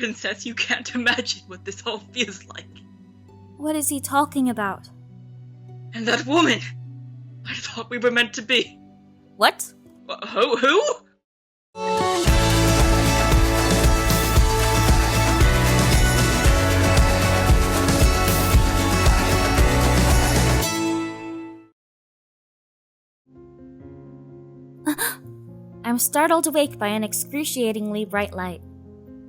Princess, you can't imagine what this all feels like. What is he talking about? And that woman! I thought we were meant to be. What? Who? I'm startled awake by an excruciatingly bright light.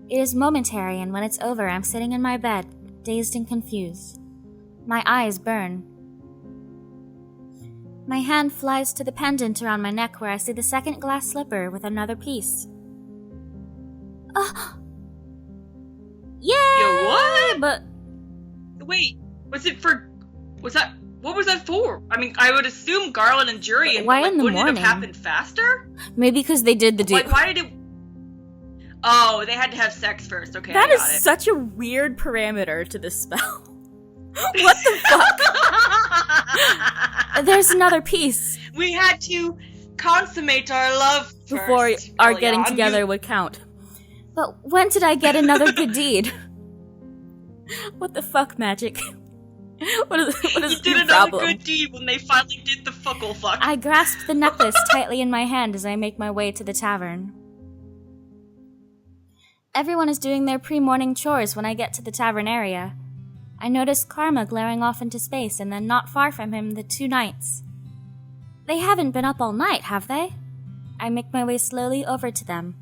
It is momentary, and when it's over, I'm sitting in my bed, dazed and confused. My eyes burn. My hand flies to the pendant around my neck where I see the second glass slipper with another piece. Yeah! Yo, what? But Wait, what was that for? I mean, I would assume Garland and Jurian, why in the wouldn't morning? it have happened faster? Maybe because they did the deal. Like, why did it... Oh, they had to have sex first. Okay, That I is got it. such a weird parameter to this spell. What the fuck? There's another piece. We had to consummate our love Before first, our Elion. getting together would count. But when did I get another good deed? What the fuck, Magic? What is You did your another problem? good deed when they finally did the fuckle fuck. I grasp the necklace tightly in my hand as I make my way to the tavern. Everyone is doing their pre-morning chores when I get to the tavern area. I notice Karma glaring off into space, and then not far from him, the two knights. They haven't been up all night, have they? I make my way slowly over to them.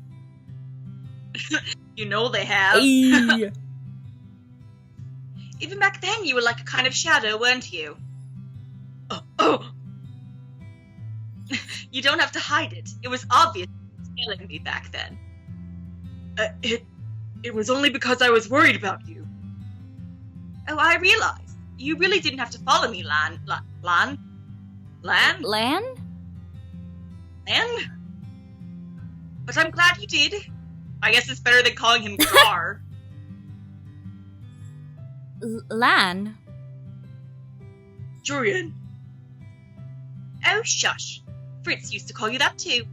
You know they have. Eee. Even back then, you were like a kind of shadow, weren't you? Oh. You don't have to hide it. It was obvious you were scaling me back then. It was only because I was worried about you. Oh, I realized. You really didn't have to follow me, Lan? Lan? But I'm glad you did. I guess it's better than calling him Gar. Lan? Jurian. Oh, shush. Fritz used to call you that too.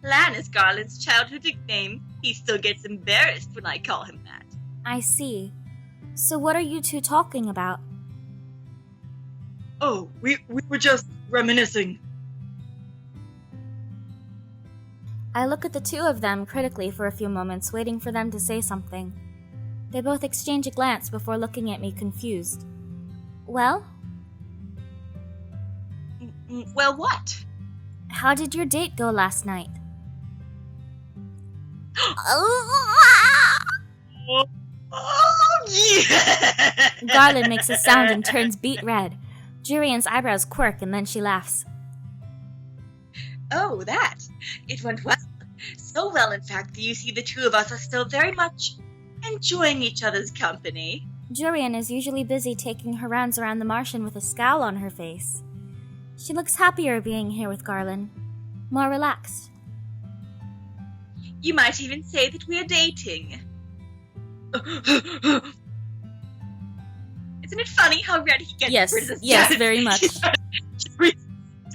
Lan is Garland's childhood nickname. He still gets embarrassed when I call him that. I see. So what are you two talking about? Oh, we were just reminiscing. I look at the two of them critically for a few moments, waiting for them to say something. They both exchange a glance before looking at me confused. Well? Well, what? How did your date go last night? Oh, yeah! Garland makes a sound and turns beet red. Jurian's eyebrows quirk and then she laughs. Oh, that. It went well. So well, in fact, that you see the two of us are still very much enjoying each other's company. Jurian is usually busy taking her rounds around the Martian with a scowl on her face. She looks happier being here with Garland, more relaxed. You might even say that we are dating. Isn't it funny how red he gets? Yes, very much.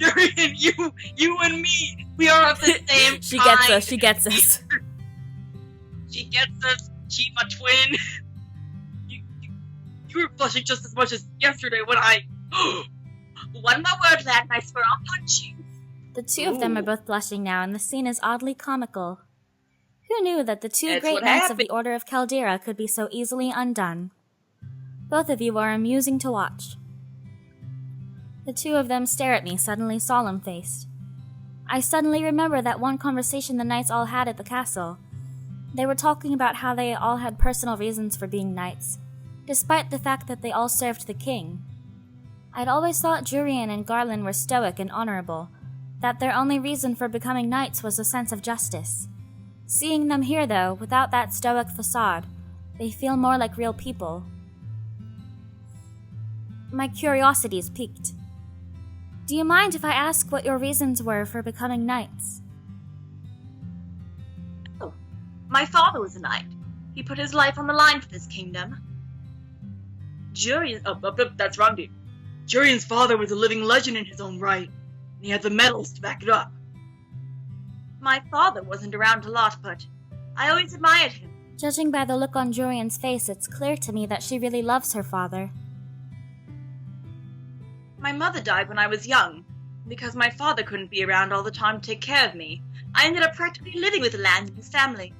Jurian, you and me, we are of the same She kind. gets us. She gets us. She's my twin. You were blushing just as much as yesterday when I... One more word, lad, and I swear I'll punch you. The two of them are both blushing now, and the scene is oddly comical. Who knew that the two That's great what knights of happened. the Order of Caldera could be so easily undone? Both of you are amusing to watch. The two of them stare at me, suddenly solemn-faced. I suddenly remember that one conversation the knights all had at the castle. They were talking about how they all had personal reasons for being knights, despite the fact that they all served the king. I'd always thought Jurian and Garland were stoic and honorable, that their only reason for becoming knights was a sense of justice. Seeing them here, though, without that stoic facade, they feel more like real people. My curiosity's piqued. Do you mind if I ask what your reasons were for becoming knights? Oh, my father was a knight. He put his life on the line for this kingdom. That's wrong, dude. Jurian's father was a living legend in his own right, and he had the medals to back it up. My father wasn't around a lot, but I always admired him. Judging by the look on Jurian's face, it's clear to me that she really loves her father. My mother died when I was young. Because my father couldn't be around all the time to take care of me, I ended up practically living with Lan and his family.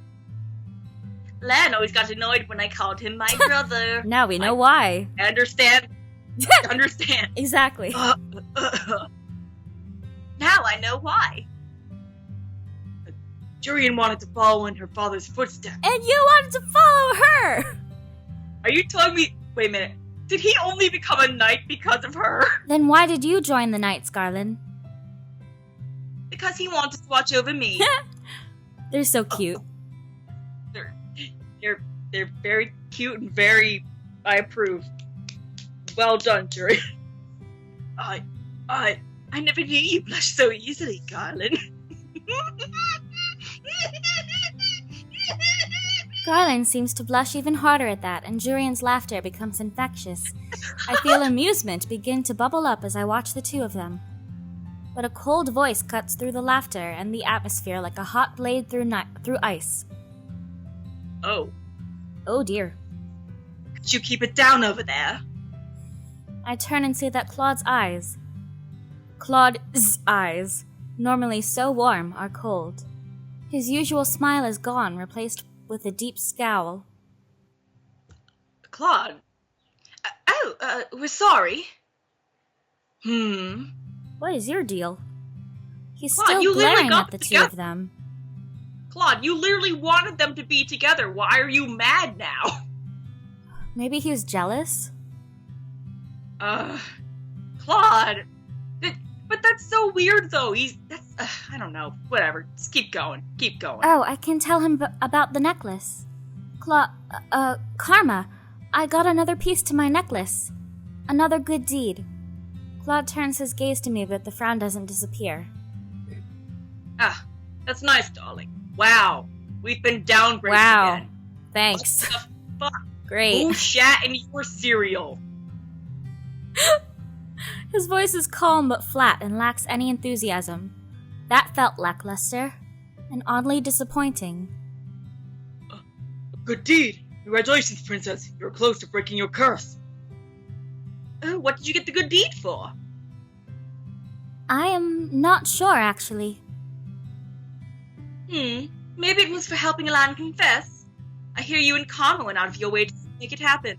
Lan always got annoyed when I called him my brother. Now we know why. I understand. Understand. Exactly. Now I know why. Jurian wanted to follow in her father's footsteps. And you wanted to follow her! Are you telling me... Wait a minute. Did he only become a knight because of her? Then why did you join the Knights, Garland? Because he wanted to watch over me. They're so cute. They're very cute and very... I approve. Well done, Jurian. I never knew you blush so easily, Garland. Garland seems to blush even harder at that, and Jurian's laughter becomes infectious. I feel amusement begin to bubble up as I watch the two of them. But a cold voice cuts through the laughter and the atmosphere like a hot blade through ice. Oh. Oh dear. Could you keep it down over there? I turn and see that Claude's eyes, normally so warm, are cold. His usual smile is gone, replaced with a deep scowl. Claude? We're sorry. What is your deal? He's Claude, still you literally glaring got at the two together. of them. Claude, you literally wanted them to be together. Why are you mad now? Maybe he was jealous? Claude. But that's so weird, though. I don't know. Whatever. Just keep going. Keep going. Oh, I can tell him about the necklace. Karma. I got another piece to my necklace. Another good deed. Claude turns his gaze to me, but the frown doesn't disappear. That's nice, darling. Wow. We've been downgraded Wow. again. Thanks. What the fuck? Great. Who shat in your cereal? His voice is calm but flat and lacks any enthusiasm. That felt lackluster and oddly disappointing. Good deed. Congratulations, princess. You're close to breaking your curse. What did you get the good deed for? I am not sure, actually. Maybe it was for helping Lan confess. I hear you and Karma went out of your way to make it happen.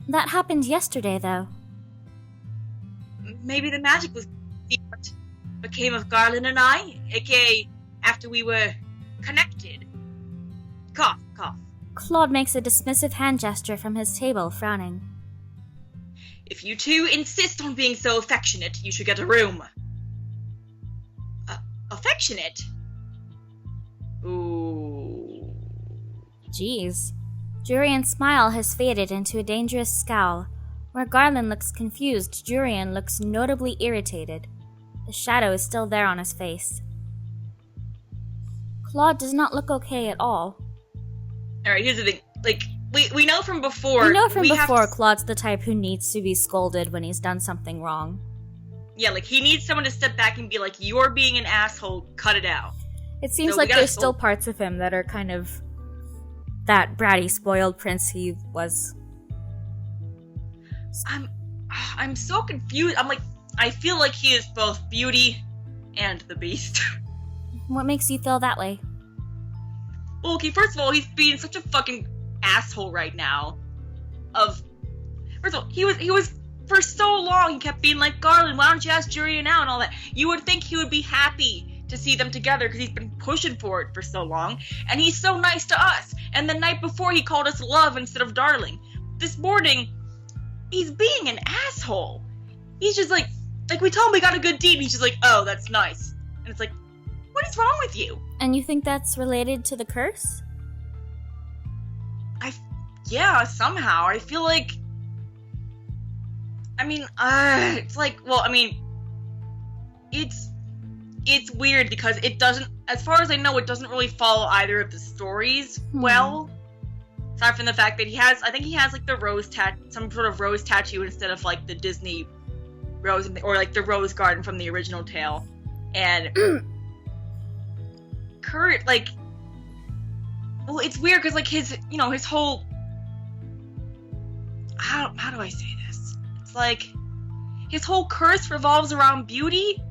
That happened yesterday, though. Maybe the magic was what became of Garland and I, aka after we were connected. Cough, cough. Claude makes a dismissive hand gesture from his table, frowning. If you two insist on being so affectionate, you should get a room. Affectionate? Ooh. Jeez. Jurian's smile has faded into a dangerous scowl. Where Garland looks confused, Jurian looks notably irritated. The shadow is still there on his face. Claude does not look okay at all. Alright, here's the thing. Like, we know from before... We know from before Claude's the type who needs to be scolded when he's done something wrong. Yeah, like, he needs someone to step back and be like, you're being an asshole, cut it out. It seems like there's still parts of him that are kind of that bratty, spoiled prince he was. I'm so confused. I'm like, I feel like he is both Beauty and the Beast. What makes you feel that way? Well, okay, first of all, he's being such a fucking asshole right now. First of all, he was for so long, he kept being like, Garland, why don't you ask Jurian out and all that. You would think he would be happy to see them together because he's been pushing for it for so long. And he's so nice to us. And the night before, he called us love instead of darling. This morning, he's being an asshole. He's just like we told him we got a good deed, and he's just like, oh, that's nice. And it's like, what is wrong with you? And you think that's related to the curse? Yeah, somehow. I feel like... I mean, it's like, well, I mean, it's weird because it doesn't, as far as I know, it doesn't really follow either of the stories well. Aside from the fact that I think he has like the some sort of rose tattoo instead of like the Disney rose, or like the rose garden from the original tale. And Kurt, like Well, it's weird because, like, his whole... How do I say this? It's like, his whole curse revolves around beauty.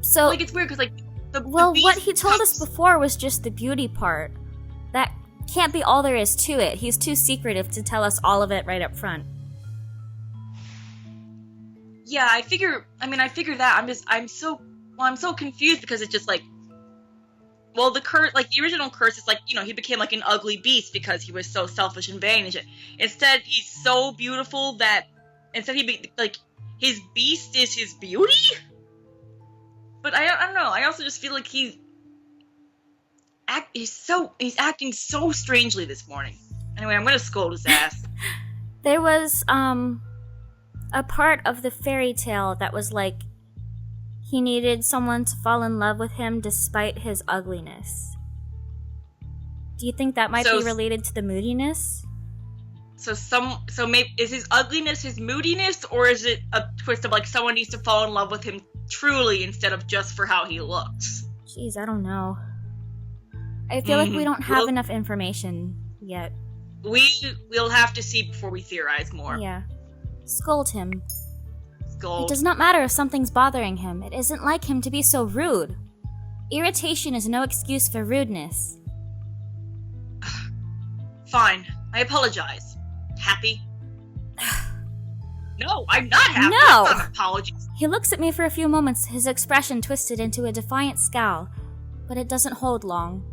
So... Like, it's weird because, like, what he told us before was just the beauty part. That can't be all there is to it. He's too secretive to tell us all of it right up front. Yeah, I figure that. I'm so confused because it's just like, well, the curse, like, the original curse is like, he became like an ugly beast because he was so selfish and vain and shit. Instead, he's so beautiful that his beast is his beauty? But I don't know, I also just feel like he's acting so strangely this morning. Anyway, I'm gonna scold his ass. There was, a part of the fairy tale that was like, he needed someone to fall in love with him despite his ugliness. Do you think that might be related to the moodiness? So maybe, is his ugliness his moodiness, or is it a twist of, like, someone needs to fall in love with him truly instead of just for how he looks? Jeez, I don't know. I feel like we don't have enough information yet. We'll have to see before we theorize more. Yeah. Scold him. Scold. It does not matter if something's bothering him. It isn't like him to be so rude. Irritation is no excuse for rudeness. Fine. I apologize. Happy? No, I'm not happy. No! That's not an apology. He looks at me for a few moments, his expression twisted into a defiant scowl, but it doesn't hold long.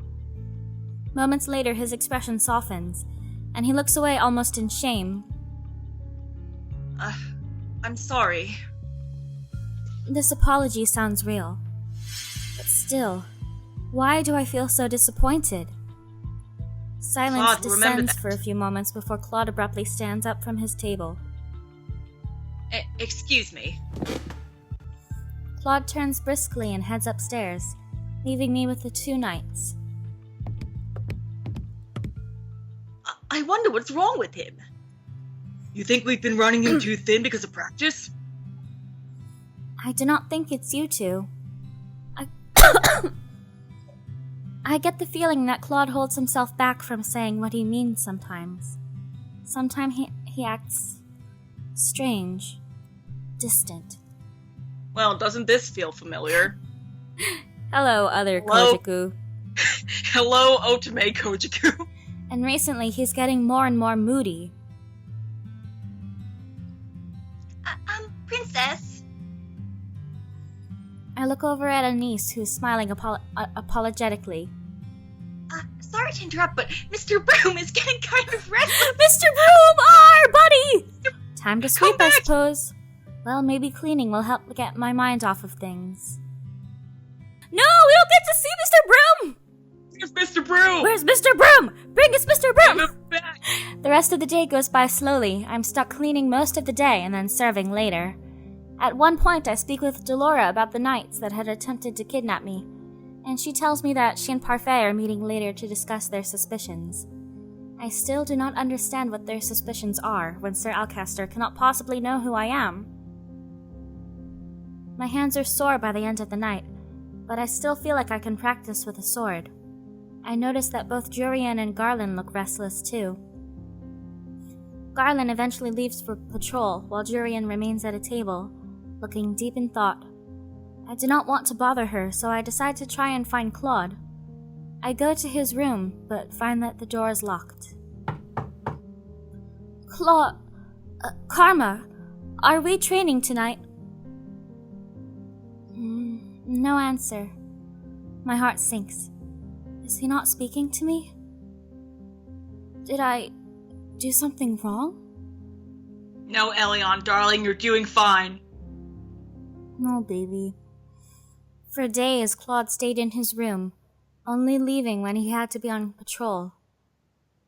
Moments later, his expression softens, and he looks away almost in shame. I'm sorry. This apology sounds real. But still, why do I feel so disappointed? Silence Claude, descends for a few moments before Claude abruptly stands up from his table. Excuse me. Claude turns briskly and heads upstairs, leaving me with the two knights. I wonder what's wrong with him. You think we've been running him too thin because of practice? I do not think it's you two. I get the feeling that Claude holds himself back from saying what he means sometimes. Sometimes he acts strange, distant. Well, doesn't this feel familiar? Hello, other Kojiku. Hello, Otome Kojiku. And recently he's getting more and more moody. Princess? I look over at Anise, who's smiling apologetically. Sorry to interrupt, but Mr. Broom is getting kind of restless. Mr. Broom! Our buddy! Time to sweep, back. I suppose. Well, maybe cleaning will help get my mind off of things. No, we don't get to see Mr. Broom! Where's Mr. Broom? Where's Mr. Broom? Bring us Mr. Broom! Give him back. The rest of the day goes by slowly. I'm stuck cleaning most of the day and then serving later. At one point, I speak with Delora about the knights that had attempted to kidnap me, and she tells me that she and Parfait are meeting later to discuss their suspicions. I still do not understand what their suspicions are when Sir Alcaster cannot possibly know who I am. My hands are sore by the end of the night, but I still feel like I can practice with a sword. I notice that both Jurian and Garland look restless too. Garland eventually leaves for patrol, while Jurian remains at a table, looking deep in thought. I do not want to bother her, so I decide to try and find Claude. I go to his room, but find that the door is locked. Claude... Karma, are we training tonight? No answer. My heart sinks. Is he not speaking to me? Did I do something wrong? No, Elion, darling, you're doing fine. No, baby. For days, Claude stayed in his room, only leaving when he had to be on patrol.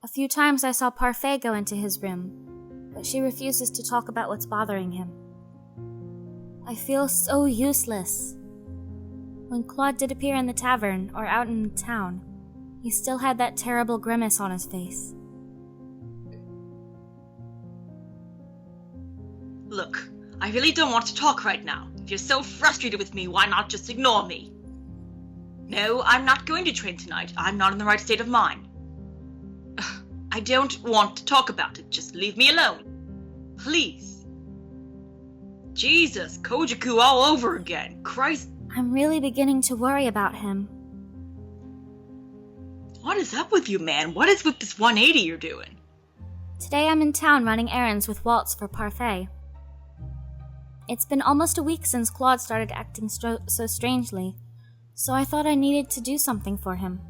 A few times I saw Parfait go into his room, but she refuses to talk about what's bothering him. I feel so useless. When Claude did appear in the tavern or out in town, he still had that terrible grimace on his face. Look, I really don't want to talk right now. If you're so frustrated with me, why not just ignore me? No, I'm not going to train tonight. I'm not in the right state of mind. Ugh, I don't want to talk about it. Just leave me alone. Please. Jesus, Kojaku all over again. Christ. I'm really beginning to worry about him. What is up with you, man? What is with this 180 you're doing? Today I'm in town running errands with Waltz for Parfait. It's been almost a week since Claude started acting so strangely, so I thought I needed to do something for him.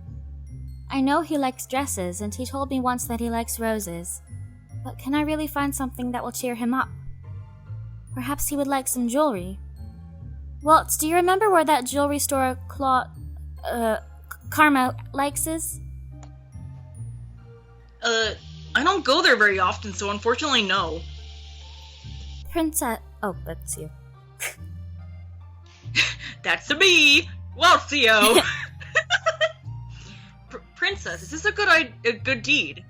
I know he likes dresses, and he told me once that he likes roses, but can I really find something that will cheer him up? Perhaps he would like some jewelry. Waltz, do you remember where that jewelry store Karma likes is? I don't go there very often, so unfortunately no. Princess... Oh, that's you. That's a me! Waltzio! Princess, is this a good deed?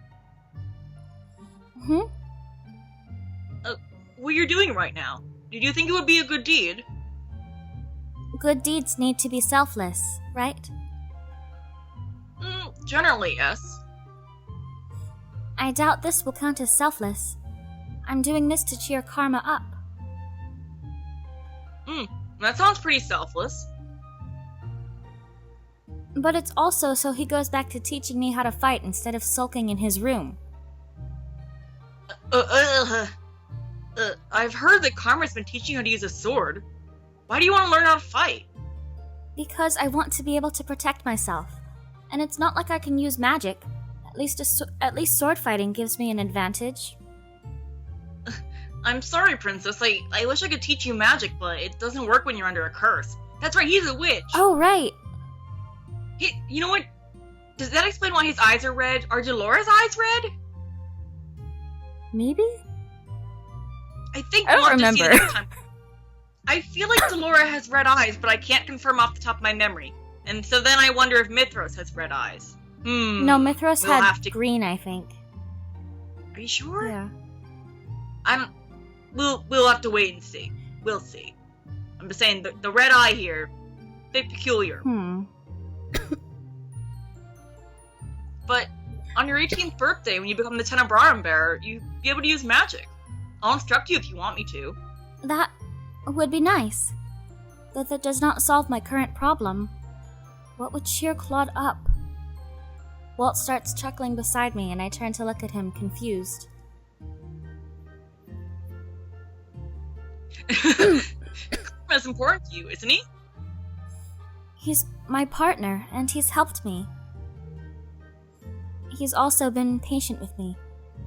Hmm? What you're doing right now. Did you think it would be a good deed? Good deeds need to be selfless, right? Generally, yes. I doubt this will count as selfless. I'm doing this to cheer Karma up. That sounds pretty selfless. But it's also so he goes back to teaching me how to fight instead of sulking in his room. I've heard that Karma's been teaching you how to use a sword. Why do you want to learn how to fight? Because I want to be able to protect myself. And it's not like I can use magic. At least sword fighting gives me an advantage. I'm sorry, Princess. I wish I could teach you magic, but it doesn't work when you're under a curse. That's right, he's a witch. Oh, right. You know what? Does that explain why his eyes are red? Are Dolores' eyes red? Maybe? I think I don't remember. I feel like Dolores has red eyes, but I can't confirm off the top of my memory. And so then I wonder if Mithros has red eyes. No, Mithros had green, I think. Are you sure? Yeah. We'll have to wait and see. We'll see. I'm just saying, the red eye here, a bit peculiar. But on your 18th birthday, when you become the Tenebrarum bearer, you'll be able to use magic. I'll instruct you if you want me to. That would be nice. But that does not solve my current problem. What would cheer Claude up? Walt starts chuckling beside me, and I turn to look at him, confused. That's important to you, isn't he? He's my partner, and he's helped me. He's also been patient with me,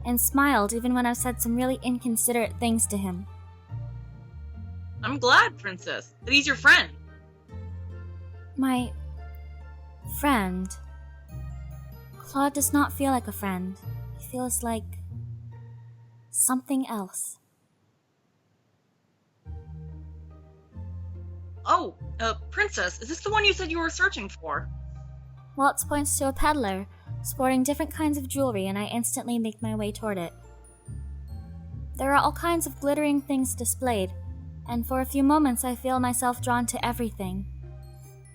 and smiled even when I've said some really inconsiderate things to him. I'm glad, Princess, that he's your friend. My friend. Claude does not feel like a friend. He feels like something else. Oh, Princess, is this the one you said you were searching for? Waltz points to a peddler, sporting different kinds of jewelry, and I instantly make my way toward it. There are all kinds of glittering things displayed, and for a few moments I feel myself drawn to everything.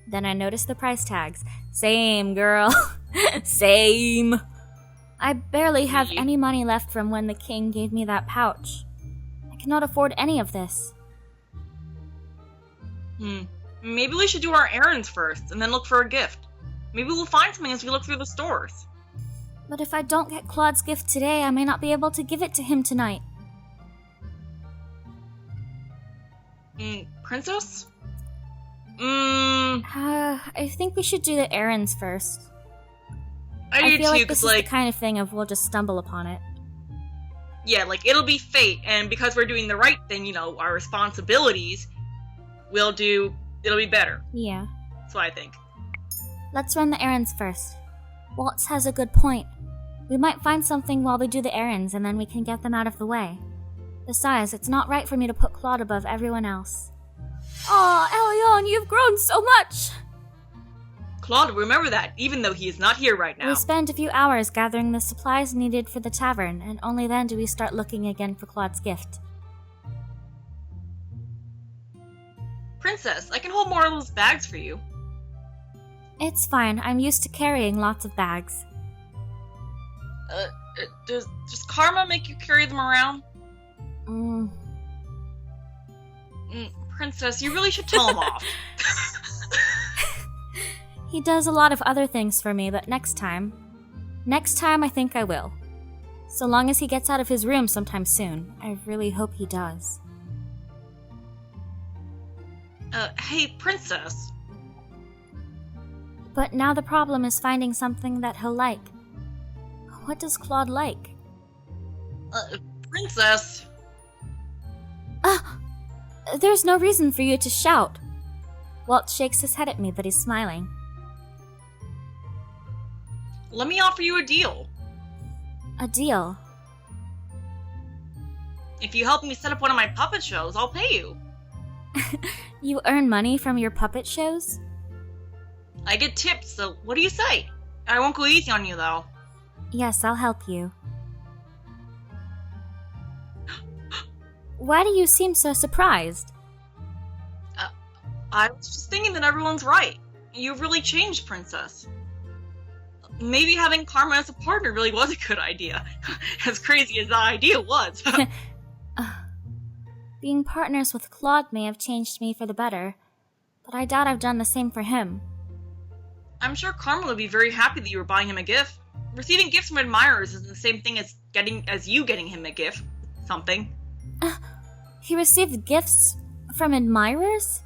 Then I notice the price tags. Same, girl. Same. I barely have any money left from when the king gave me that pouch. I cannot afford any of this. Maybe we should do our errands first, and then look for a gift. Maybe we'll find something as we look through the stores. But if I don't get Claude's gift today, I may not be able to give it to him tonight. Princess? I think we should do the errands first. I do feel too, like this is the kind of thing of we'll just stumble upon it. Yeah, it'll be fate, and because we're doing the right thing, our responsibilities, it'll be better. Yeah. That's what I think. Let's run the errands first. Waltz has a good point. We might find something while we do the errands, and then we can get them out of the way. Besides, it's not right for me to put Claude above everyone else. Aw, Elion, you've grown so much! Claude, remember that, even though he is not here right now. We spend a few hours gathering the supplies needed for the tavern, and only then do we start looking again for Claude's gift. Princess, I can hold more of those bags for you. It's fine. I'm used to carrying lots of bags. Does Karma make you carry them around? Princess, you really should tell him off. He does a lot of other things for me, but next time I think I will. So long as he gets out of his room sometime soon. I really hope he does. Hey, Princess. But now the problem is finding something that he'll like. What does Claude like? Princess. There's no reason for you to shout. Walt shakes his head at me, but he's smiling. Let me offer you a deal. A deal? If you help me set up one of my puppet shows, I'll pay you. You earn money from your puppet shows? I get tips, so what do you say? I won't go easy on you, though. Yes, I'll help you. Why do you seem so surprised? I was just thinking that everyone's right. You've really changed, Princess. Maybe having Karma as a partner really was a good idea. As crazy as the idea was. Being partners with Claude may have changed me for the better, but I doubt I've done the same for him. I'm sure Karma would be very happy that you were buying him a gift. Receiving gifts from admirers isn't the same thing as you getting him a gift. Something. He received gifts from admirers?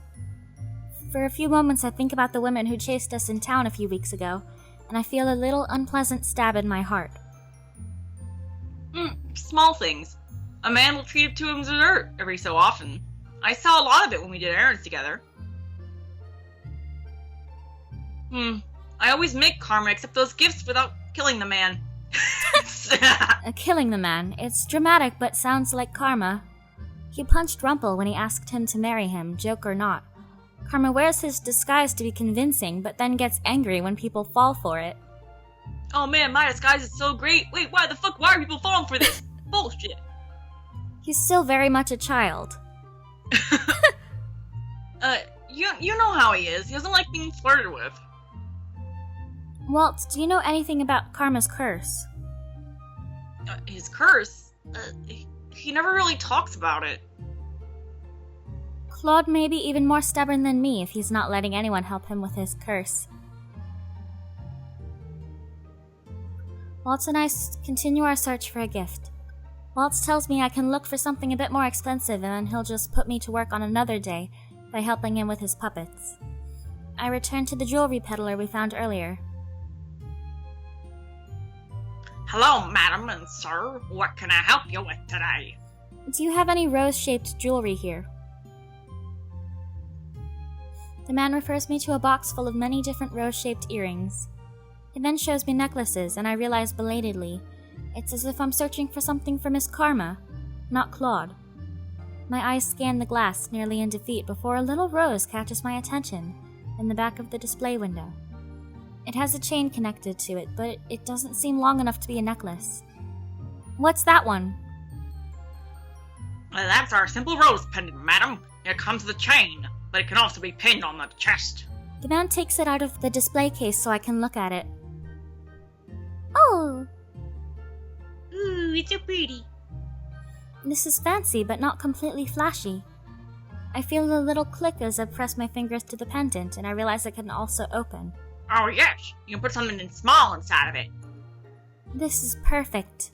For a few moments I think about the women who chased us in town a few weeks ago, and I feel a little unpleasant stab in my heart. Small things. A man will treat it to him dessert every so often. I saw a lot of it when we did errands together. I always make Karma accept those gifts without killing the man. Killing the man. It's dramatic, but sounds like Karma. He punched Rumple when he asked him to marry him, joke or not. Karma wears his disguise to be convincing, but then gets angry when people fall for it. Oh man, my disguise is so great. Wait, why are people falling for this? Bullshit. He's still very much a child. You know how he is. He doesn't like being flirted with. Walt, do you know anything about Karma's curse? His curse? He never really talks about it. Claude may be even more stubborn than me if he's not letting anyone help him with his curse. Walt and I continue our search for a gift. Walt tells me I can look for something a bit more expensive and then he'll just put me to work on another day by helping him with his puppets. I return to the jewelry peddler we found earlier. Hello, madam and sir. What can I help you with today? Do you have any rose-shaped jewelry here? The man refers me to a box full of many different rose-shaped earrings. He then shows me necklaces, and I realize belatedly, it's as if I'm searching for something for Miss Karma, not Claude. My eyes scan the glass, nearly in defeat, before a little rose catches my attention in the back of the display window. It has a chain connected to it, but it doesn't seem long enough to be a necklace. What's that one? That's our simple rose pendant, madam. It comes with a chain, but it can also be pinned on the chest. The man takes it out of the display case so I can look at it. Oh! Ooh, it's so pretty. This is fancy, but not completely flashy. I feel a little click as I press my fingers to the pendant, and I realize it can also open. Oh yes, you can put something in small inside of it. This is perfect.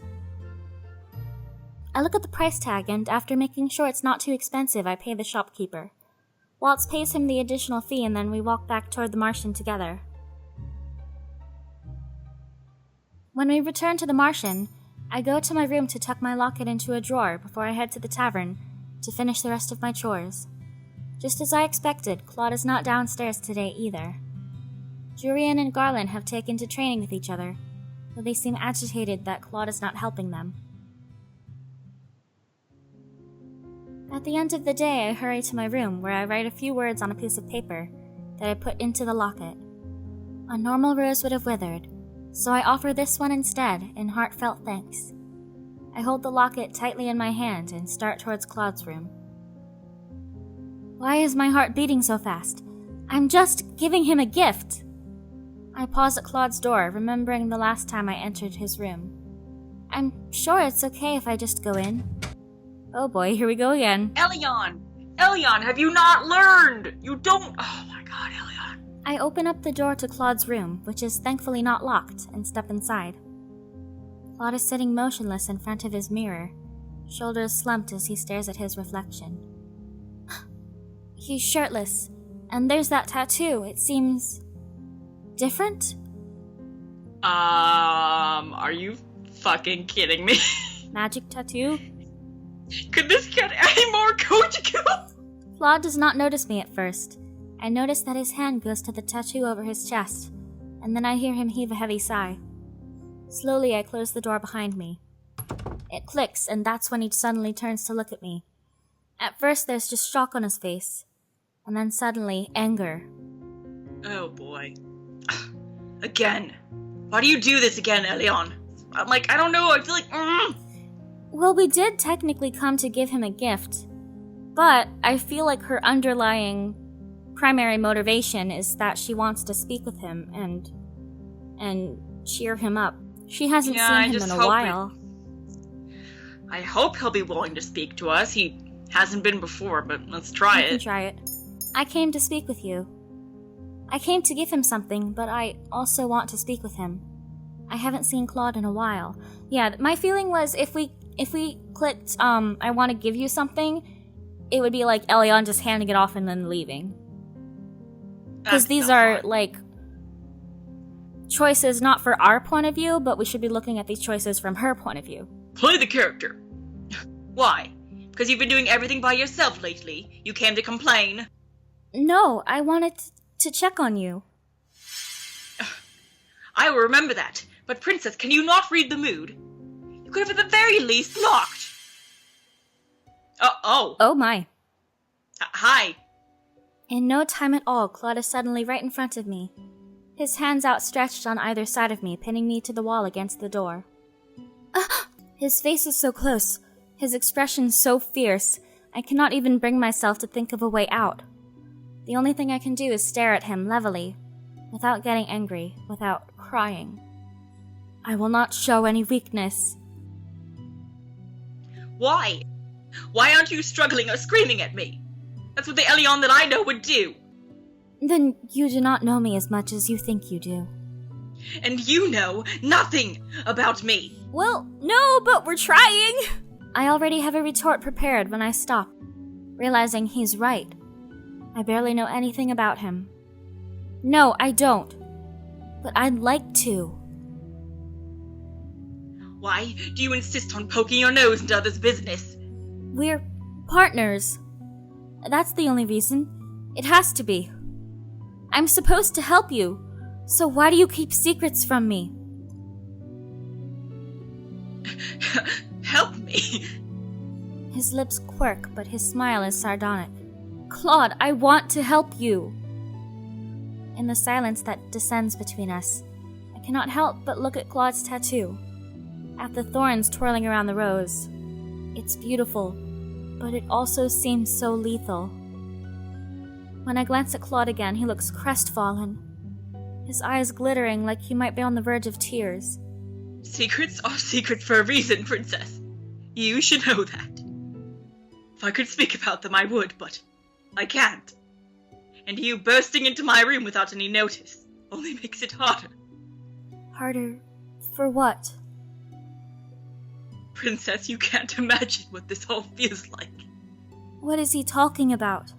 I look at the price tag, and after making sure it's not too expensive, I pay the shopkeeper. Waltz pays him the additional fee, and then we walk back toward the Martian together. When we return to the Martian, I go to my room to tuck my locket into a drawer before I head to the tavern to finish the rest of my chores. Just as I expected, Claude is not downstairs today either. Jurian and Garland have taken to training with each other, though they seem agitated that Claude is not helping them. At the end of the day, I hurry to my room, where I write a few words on a piece of paper that I put into the locket. A normal rose would have withered, so I offer this one instead, in heartfelt thanks. I hold the locket tightly in my hand and start towards Claude's room. Why is my heart beating so fast? I'm just giving him a gift. I pause at Claude's door, remembering the last time I entered his room. I'm sure it's okay if I just go in. Oh boy, here we go again. Elion! Elion, have you not learned? You don't... Oh my god, Elion. I open up the door to Claude's room, which is thankfully not locked, and step inside. Claude is sitting motionless in front of his mirror, shoulders slumped as he stares at his reflection. He's shirtless, and there's that tattoo. It seems... different? Are you fucking kidding me? Magic tattoo? Could this get any more comical? Claude does not notice me at first. I notice that his hand goes to the tattoo over his chest, and then I hear him heave a heavy sigh. Slowly, I close the door behind me. It clicks, and that's when he suddenly turns to look at me. At first, there's just shock on his face, and then suddenly, anger. Oh boy. Again. Why do you do this again, Elion? I'm like, I don't know, I feel like... Well, we did technically come to give him a gift, but I feel like her underlying primary motivation is that she wants to speak with him and cheer him up. She hasn't seen him in a while. I hope he'll be willing to speak to us. He hasn't been before, but let's try it. We can try it. I came to speak with you. I came to give him something, but I also want to speak with him. I haven't seen Claude in a while. Yeah, my feeling was if we clicked, I want to give you something, it would be like Elion just handing it off and then leaving. Because these are, like, choices not for our point of view, but we should be looking at these choices from her point of view. Play the character. Why? Because you've been doing everything by yourself lately. You came to complain. No, I wanted to check on you. I will remember that. But Princess, can you not read the mood? You could have at the very least knocked. Oh. Oh my. Hi. In no time at all, Claude is suddenly right in front of me. His hands outstretched on either side of me, pinning me to the wall against the door. His face is so close, his expression so fierce, I cannot even bring myself to think of a way out. The only thing I can do is stare at him levelly, without getting angry, without crying. I will not show any weakness. Why? Why aren't you struggling or screaming at me? That's what the Elion that I know would do. Then you do not know me as much as you think you do. And you know nothing about me. Well, no, but we're trying. I already have a retort prepared when I stop, realizing he's right. I barely know anything about him. No, I don't. But I'd like to. Why do you insist on poking your nose into others' business? We're partners. That's the only reason. It has to be. I'm supposed to help you, so why do you keep secrets from me? Help me? His lips quirk, but his smile is sardonic. Claude, I want to help you. In the silence that descends between us, I cannot help but look at Claude's tattoo, at the thorns twirling around the rose. It's beautiful, but it also seems so lethal. When I glance at Claude again, he looks crestfallen, his eyes glittering like he might be on the verge of tears. Secrets are secrets for a reason, Princess. You should know that. If I could speak about them, I would, but I can't. And you bursting into my room without any notice only makes it harder. Harder for what? Princess, you can't imagine what this all feels like. What is he talking about?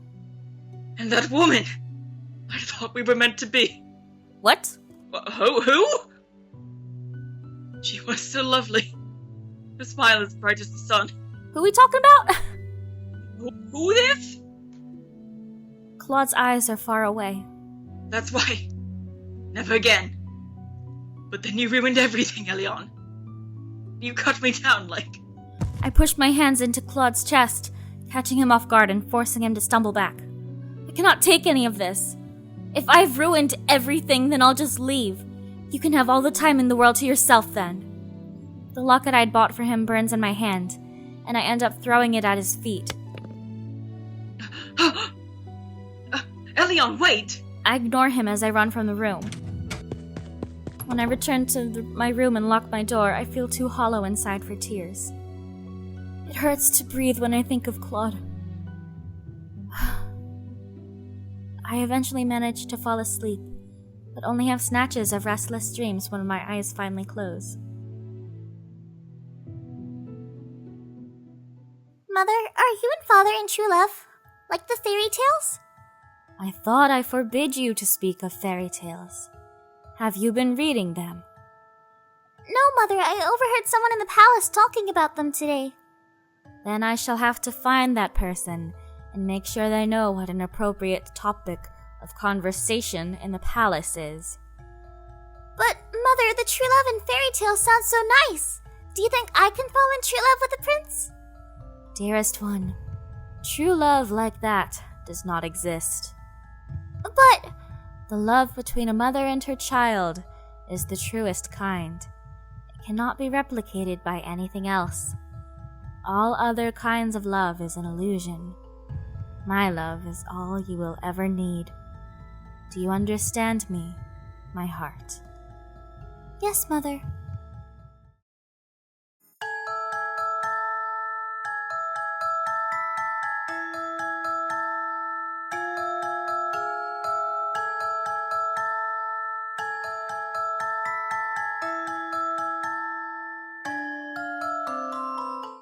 And that woman! I thought we were meant to be. What? Who? She was so lovely. Her smile as bright as the sun. Who are we talking about? Who this? Claude's eyes are far away. That's why. Never again. But then you ruined everything, Elion. You cut me down like... I pushed my hands into Claude's chest, catching him off guard and forcing him to stumble back. I cannot take any of this. If I've ruined everything, then I'll just leave. You can have all the time in the world to yourself then. The locket I'd bought for him burns in my hand, and I end up throwing it at his feet. Elion, wait! I ignore him as I run from the room. When I return to my room and lock my door, I feel too hollow inside for tears. It hurts to breathe when I think of Claude. I eventually manage to fall asleep, but only have snatches of restless dreams when my eyes finally close. Mother, are you and Father in true love? Like the fairy tales? I thought I forbid you to speak of fairy tales. Have you been reading them? No, Mother, I overheard someone in the palace talking about them today. Then I shall have to find that person and make sure they know what an appropriate topic of conversation in the palace is. But, Mother, the true love in fairy tales sounds so nice. Do you think I can fall in true love with the prince? Dearest one, true love like that does not exist. But the love between a mother and her child is the truest kind. It cannot be replicated by anything else. All other kinds of love is an illusion. My love is all you will ever need. Do you understand me, my heart? Yes, Mother.